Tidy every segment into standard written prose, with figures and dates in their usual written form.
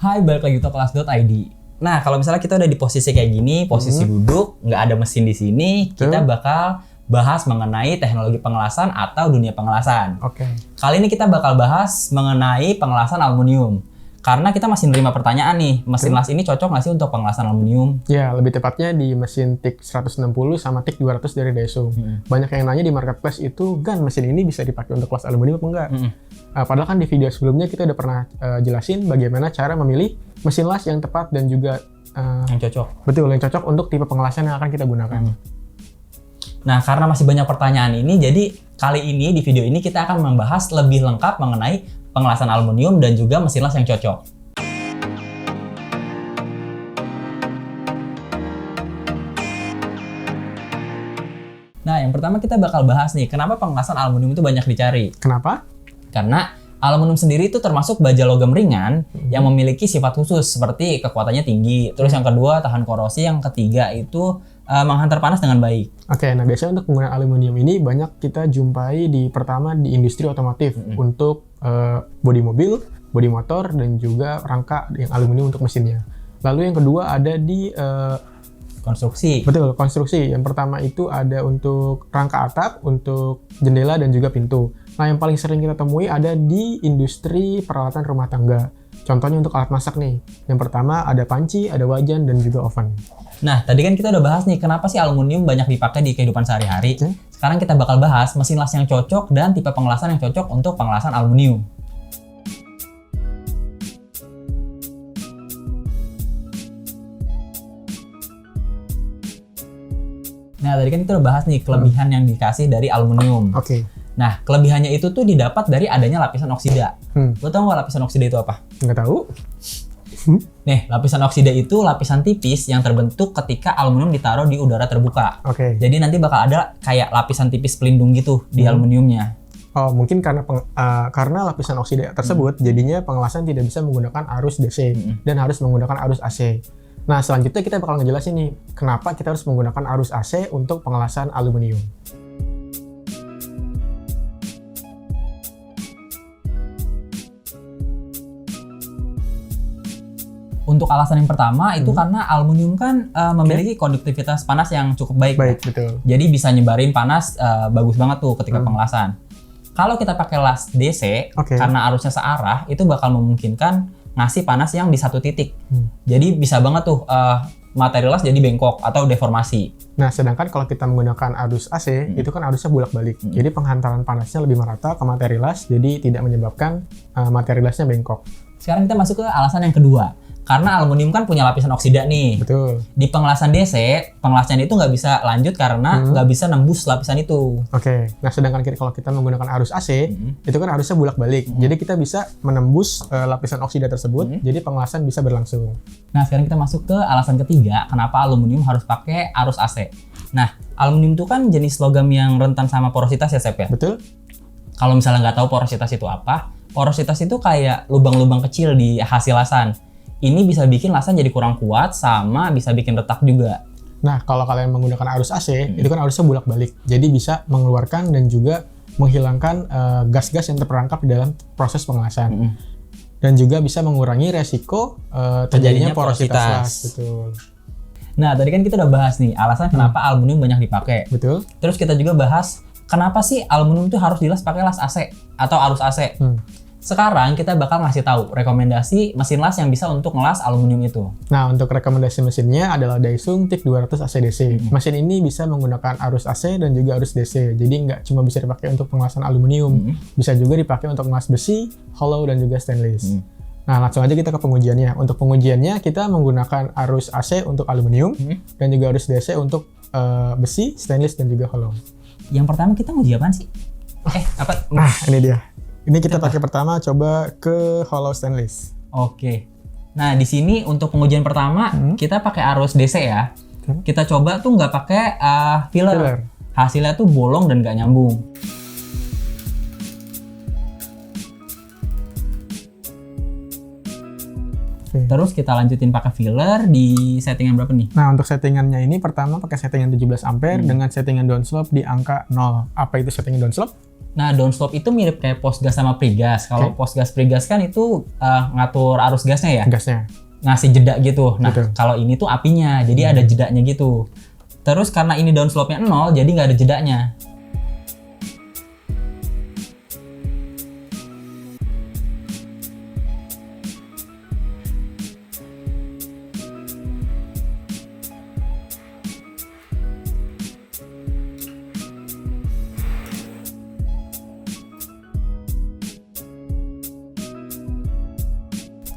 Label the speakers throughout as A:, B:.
A: Hai, balik lagi ke kelas.id. Nah, kalau misalnya kita udah di posisi kayak gini, posisi duduk, nggak ada mesin di sini, kita bakal bahas mengenai teknologi pengelasan atau dunia pengelasan.
B: Oke.
A: Kali ini kita bakal bahas mengenai pengelasan aluminium. Karena kita masih nerima pertanyaan nih, mesin las ini cocok nggak sih untuk pengelasan aluminium?
B: Ya, lebih tepatnya di mesin TIG 160 sama TIG 200 dari Daiso. Banyak yang nanya di marketplace itu, Gan, mesin ini bisa dipakai untuk kelas aluminium apa enggak? Padahal kan di video sebelumnya kita udah pernah jelasin bagaimana cara memilih mesin las yang tepat dan juga
A: yang cocok.
B: Betul, yang cocok untuk tipe pengelasan yang akan kita gunakan.
A: Nah, karena masih banyak pertanyaan ini, jadi kali ini di video ini kita akan membahas lebih lengkap mengenai pengelasan aluminium dan juga mesin las yang cocok. Nah, yang pertama kita bakal bahas nih, kenapa pengelasan aluminium itu banyak dicari?
B: Kenapa?
A: Karena aluminium sendiri itu termasuk baja logam ringan yang memiliki sifat khusus seperti kekuatannya tinggi. Terus yang kedua tahan korosi, yang ketiga itu menghantar panas dengan baik.
B: Oke, nah biasanya untuk penggunaan aluminium ini banyak kita jumpai pertama di industri otomotif untuk bodi mobil, bodi motor, dan juga rangka yang aluminium untuk mesinnya. Lalu yang kedua ada di
A: konstruksi.
B: Betul, konstruksi. Yang pertama itu ada untuk rangka atap, untuk jendela dan juga pintu. Nah, yang paling sering kita temui ada di industri peralatan rumah tangga. Contohnya untuk alat masak nih. Yang pertama ada panci, ada wajan, dan juga oven.
A: Nah, tadi kan kita udah bahas nih, kenapa sih aluminium banyak dipakai di kehidupan sehari-hari. Sekarang kita bakal bahas mesin las yang cocok dan tipe pengelasan yang cocok untuk pengelasan aluminium. Nah, tadi kan kita udah bahas nih kelebihan yang dikasih dari aluminium.
B: Oke.
A: Nah, kelebihannya itu tuh didapat dari adanya lapisan oksida. Lo tau nggak lapisan oksida itu apa?
B: Nggak tahu.
A: Nih, lapisan oksida itu lapisan tipis yang terbentuk ketika aluminium ditaruh di udara terbuka.
B: Oke.
A: Jadi nanti bakal ada kayak lapisan tipis pelindung gitu di aluminiumnya.
B: Oh, mungkin karena lapisan oksida tersebut, jadinya pengelasan tidak bisa menggunakan arus DC dan harus menggunakan arus AC. Nah, selanjutnya kita bakal ngejelasin nih, kenapa kita harus menggunakan arus AC untuk pengelasan aluminium.
A: Untuk alasan yang pertama itu karena aluminium kan memiliki konduktivitas panas yang cukup baik.
B: Baik, betul.
A: Jadi bisa nyebarin panas bagus banget tuh ketika pengelasan. Kalau kita pakai las DC, karena arusnya searah, itu bakal memungkinkan ngasih panas yang di satu titik. Jadi bisa banget tuh materi las jadi bengkok atau deformasi.
B: Nah, sedangkan kalau kita menggunakan arus AC, itu kan arusnya bolak-balik. Jadi penghantaran panasnya lebih merata ke materi las, jadi tidak menyebabkan materi lasnya bengkok.
A: Sekarang kita masuk ke alasan yang kedua. Karena aluminium kan punya lapisan oksida nih.
B: Betul.
A: Di pengelasan DC, pengelasan itu nggak bisa lanjut karena nggak bisa nembus lapisan itu.
B: Oke. Nah, sedangkan kalau kita menggunakan arus AC, itu kan arusnya bolak-balik. Jadi kita bisa menembus lapisan oksida tersebut, jadi pengelasan bisa berlangsung.
A: Nah, sekarang kita masuk ke alasan ketiga, kenapa aluminium harus pakai arus AC. Nah, aluminium itu kan jenis logam yang rentan sama porositas ya, Sep ya?
B: Betul.
A: Kalau misalnya nggak tahu porositas itu apa, porositas itu kayak lubang-lubang kecil di hasil lasan. Ini bisa bikin lasan jadi kurang kuat sama bisa bikin retak juga.
B: Nah, kalau kalian menggunakan arus AC, itu kan arusnya bolak-balik. Jadi bisa mengeluarkan dan juga menghilangkan gas-gas yang terperangkap di dalam proses pengelasan. Dan juga bisa mengurangi resiko terjadinya porositas las. Betul.
A: Nah, tadi kan kita udah bahas nih alasan kenapa aluminium banyak dipakai.
B: Betul.
A: Terus kita juga bahas kenapa sih aluminium itu harus dilas pakai las AC atau arus AC. Sekarang kita bakal ngasih tahu rekomendasi mesin las yang bisa untuk ngelas aluminium itu.
B: Nah, untuk rekomendasi mesinnya adalah Daiso TIG 200 AC/DC. Mesin ini bisa menggunakan arus AC dan juga arus DC. Jadi nggak cuma bisa dipakai untuk pengelasan aluminium, bisa juga dipakai untuk ngelas besi, hollow, dan juga stainless. Nah, langsung aja kita ke pengujiannya. Untuk pengujiannya kita menggunakan arus AC untuk aluminium dan juga arus DC untuk besi, stainless, dan juga hollow.
A: Yang pertama kita nguji apaan sih? Apa?
B: Nah, ini dia. Ini kita pakai pertama, coba ke hollow stainless.
A: Oke. Nah, di sini untuk pengujian pertama kita pakai arus DC ya. Kita coba tuh nggak pakai filler. Hasilnya tuh bolong dan nggak nyambung. Terus kita lanjutin pakai filler di settingan berapa nih?
B: Nah, untuk settingannya ini pertama pakai settingan 17 ampere dengan settingan downslope di angka 0. Apa itu settingan downslope?
A: Nah, downstop itu mirip kayak postgas sama pregas. Kalau postgas pregas kan itu ngatur arus gasnya ya.
B: Gasnya.
A: Ngasih jeda gitu. Nah, kalau ini tuh apinya, jadi ada jedanya gitu. Terus karena ini downstopnya 0, jadi nggak ada jedanya.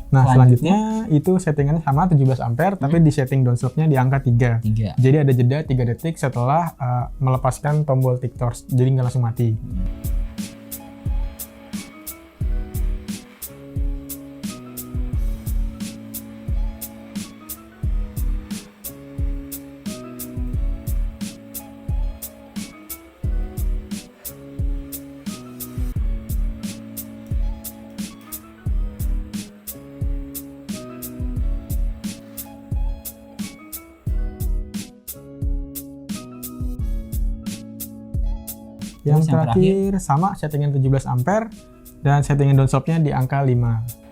B: Nah, selanjutnya itu settingannya sama 17 ampere, tapi di setting downstopnya di angka 3. Jadi ada jeda 3 detik setelah melepaskan tombol tick torch, jadi nggak langsung mati. Yang terakhir sama settingan 17 ampere dan settingan downstopnya di angka 5.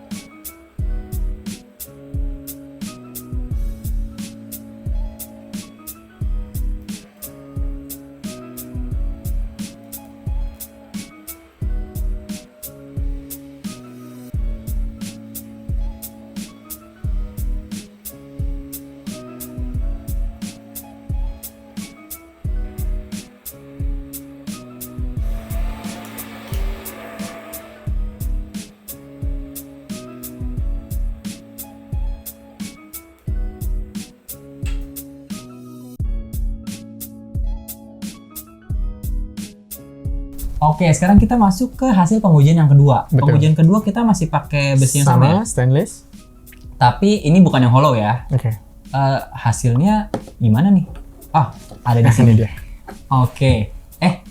A: Oke, sekarang kita masuk ke hasil pengujian yang kedua. Betul. Pengujian kedua kita masih pakai besi yang sama ya?
B: Stainless.
A: Tapi ini bukan yang hollow ya.
B: Oke.
A: Hasilnya gimana nih? Ada di sini
B: dia.
A: Oke.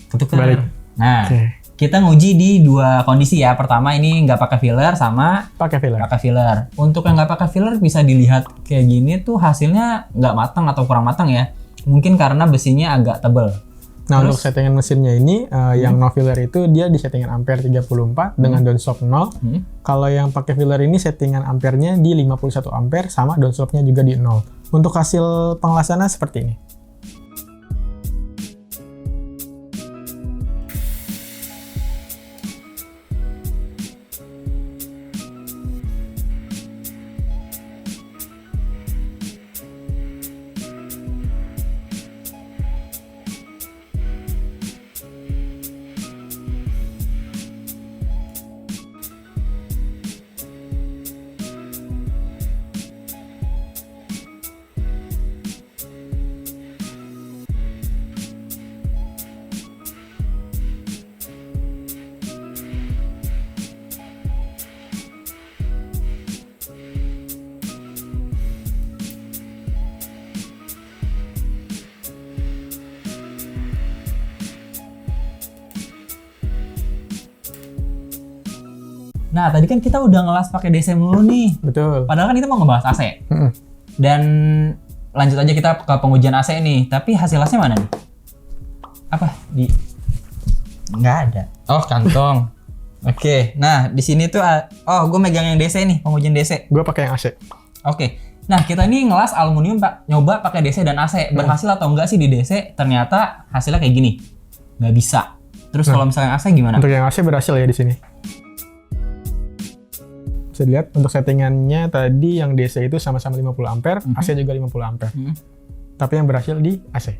A: Ketukar.
B: Balik.
A: Nah, kita nguji di dua kondisi ya. Pertama ini nggak pakai filler sama
B: pakai filler.
A: Untuk yang nggak pakai filler bisa dilihat kayak gini tuh hasilnya nggak matang atau kurang matang ya. Mungkin karena besinya agak tebel.
B: Nah, untuk settingan mesinnya ini yang no filler itu dia di settingan ampere 34 dengan downstop 0. Kalau yang pakai filler ini settingan ampernya di 51 ampere sama downstopnya juga di 0. Untuk hasil pengelasannya seperti ini.
A: Nah, tadi kan kita udah ngelas pakai DC mulu nih.
B: Betul.
A: Padahal kan kita mau ngebahas AC. Dan lanjut aja kita ke pengujian AC nih. Tapi hasil AC mana nih? Apa? Nggak ada. Oh, kantong. Oke. Nah, di sini tuh gue megang yang DC nih, pengujian DC.
B: Gue pakai yang AC.
A: Oke. Nah, kita ini ngelas aluminium nyoba pakai DC dan AC. Berhasil atau enggak sih di DC? Ternyata hasilnya kayak gini. Nggak bisa. Terus kalau misalnya AC gimana?
B: Untuk yang AC berhasil ya di sini. Bisa dilihat untuk settingannya tadi yang DC itu sama-sama 50 ampere, AC juga 50 ampere. Tapi yang berhasil di AC.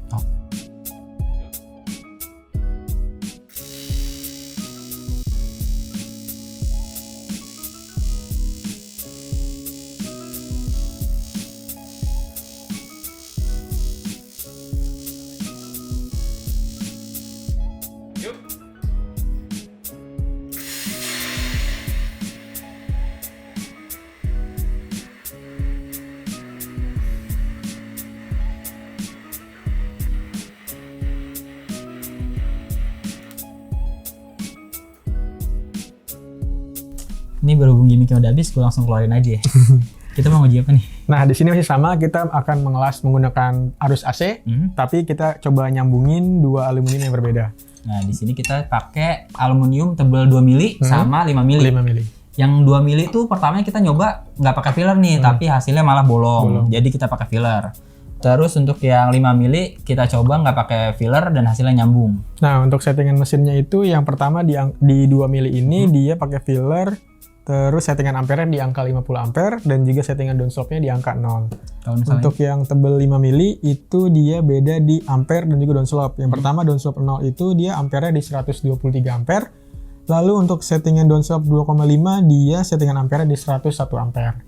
A: Ini berhubung gimmicknya udah habis, gue langsung keluarin aja ya. Kita mau nguji apa nih?
B: Nah, di sini masih sama, kita akan mengelas menggunakan arus AC, tapi kita coba nyambungin dua aluminium yang berbeda.
A: Nah, di sini kita pakai aluminium tebal 2 mili sama 5 mili.
B: 5 mili.
A: Yang 2 mili tuh pertamanya kita nyoba nggak pakai filler nih, tapi hasilnya malah bolong. Jadi kita pakai filler. Terus untuk yang 5 mili kita coba nggak pakai filler dan hasilnya nyambung.
B: Nah, untuk settingan mesinnya itu yang pertama di 2 mili ini dia pakai filler. Terus settingan ampere di angka 50 ampere dan juga settingan downstopnya di angka 0. Untuk yang tebel 5 mili itu dia beda di ampere dan juga downstop. Yang pertama downstop 0 itu dia ampere di 123 ampere. Lalu untuk settingan downstop 2,5 dia settingan ampere di 101 ampere.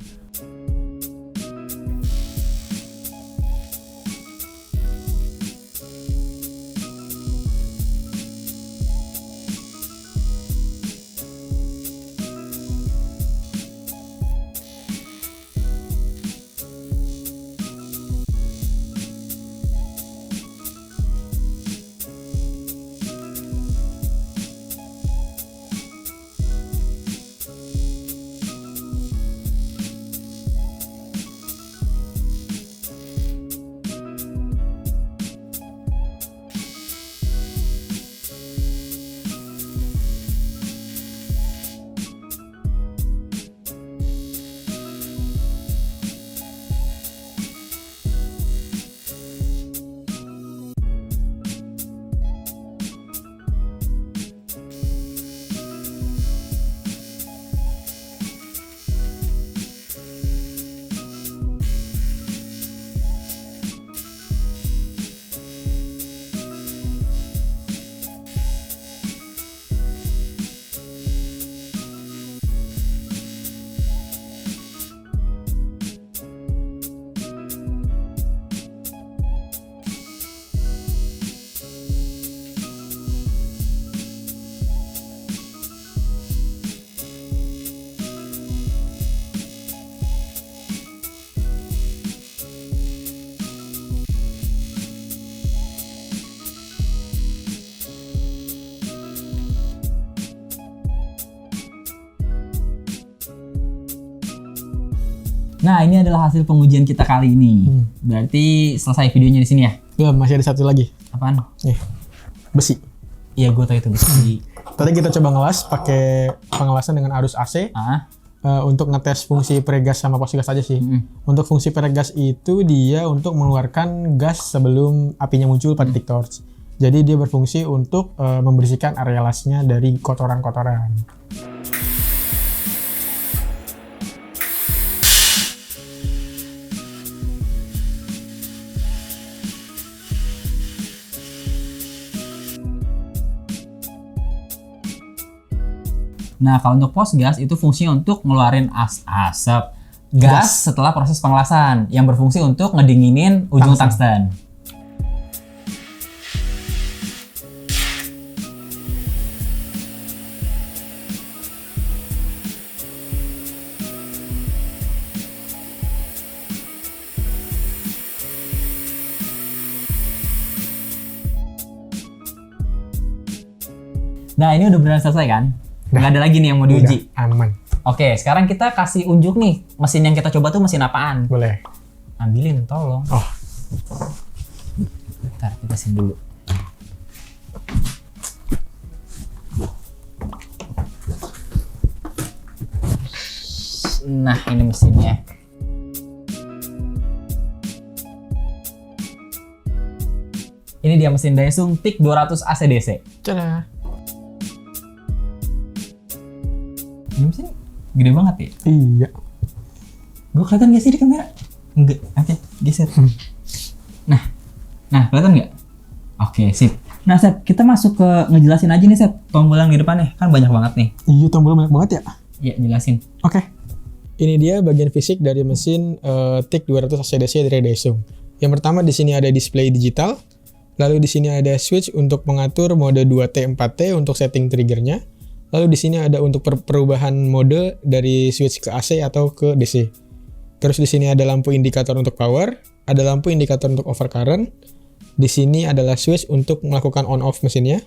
A: Nah, ini adalah hasil pengujian kita kali ini. Berarti selesai videonya di sini ya?
B: Belum, masih ada satu lagi.
A: Apaan?
B: Besi.
A: Iya, gue tahu itu besi.
B: Tadi kita coba ngelas pakai pengelasan dengan arus AC. Untuk ngetes fungsi peregas sama pos gas aja sih. Untuk fungsi peregas itu dia untuk mengeluarkan gas sebelum apinya muncul pada titik torch. Jadi dia berfungsi untuk membersihkan area lasnya dari kotoran-kotoran.
A: Nah, kalau untuk pos gas itu fungsinya untuk ngeluarin asap gas setelah proses pengelasan yang berfungsi untuk ngedinginin ujung tungsten. Nah, ini udah benar selesai kan? Nggak ada lagi nih yang mau diuji.
B: Aman.
A: Oke, sekarang kita kasih unjuk nih. Mesin yang kita coba tuh mesin apaan?
B: Boleh.
A: Ambilin, tolong.
B: Oh.
A: Bentar, kita kasih dulu. Nah, ini mesinnya. Ini dia mesin Daesung TIC 200 AC/DC.
B: Cadah.
A: Ini mesin gede banget ya?
B: Iya.
A: Gue kelihatan gak sih di kamera? Enggak. Oke, geser. Nah, kelihatan nggak? Oke, sip. Nah, Sep, kita masuk ke ngejelasin aja nih, Sep. Tombol yang di depannya kan banyak banget nih.
B: Iya, tombol banyak banget ya?
A: Iya, jelasin.
B: Oke. Ini dia bagian fisik dari mesin TIC 200 AC/DC dari Daesung. Yang pertama di sini ada display digital. Lalu di sini ada switch untuk mengatur mode 2T 4T untuk setting triggernya. Lalu di sini ada untuk perubahan mode dari switch ke AC atau ke DC. Terus di sini ada lampu indikator untuk power, ada lampu indikator untuk overcurrent. Di sini adalah switch untuk melakukan on off mesinnya.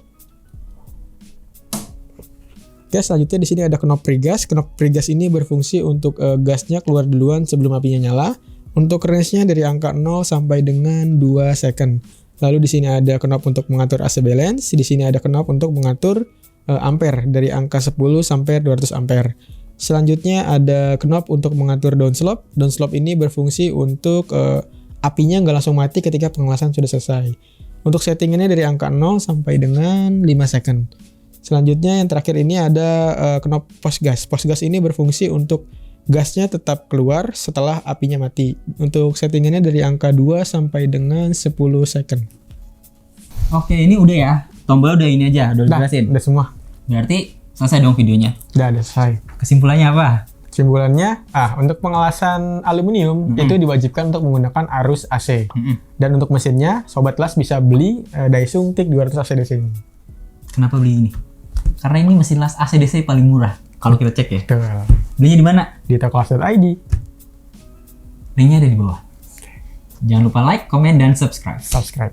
B: Oke, selanjutnya di sini ada knob pregas. Knob pregas ini berfungsi untuk gasnya keluar duluan sebelum apinya nyala. Untuk range-nya dari angka 0 sampai dengan 2 second. Lalu di sini ada knob untuk mengatur AC balance, di sini ada knob untuk mengatur ampere dari angka 10 sampai 200 ampere. Selanjutnya ada knob untuk mengatur downslope. Downslope ini berfungsi untuk apinya nggak langsung mati ketika pengelasan sudah selesai. Untuk settingannya dari angka 0 sampai dengan 5 second. Selanjutnya yang terakhir ini ada knob post gas. Post gas ini berfungsi untuk gasnya tetap keluar setelah apinya mati. Untuk settingannya dari angka 2 sampai dengan 10 second.
A: Oke, ini udah ya. Tombol udah ini aja, udah dijelasin.
B: Udah semua.
A: Berarti selesai dong videonya.
B: Udah selesai.
A: Kesimpulannya apa?
B: Kesimpulannya, untuk pengelasan aluminium itu diwajibkan untuk menggunakan arus AC. Dan untuk mesinnya, Sobat Las bisa beli Daisung TIG 200 AC/DC ini.
A: Kenapa beli ini? Karena ini mesin las AC/DC paling murah. Kalau kita cek ya.
B: Betul.
A: Belinya di mana?
B: Di tokolas.id.
A: Linknya ada di bawah. Jangan lupa like, komen, dan subscribe.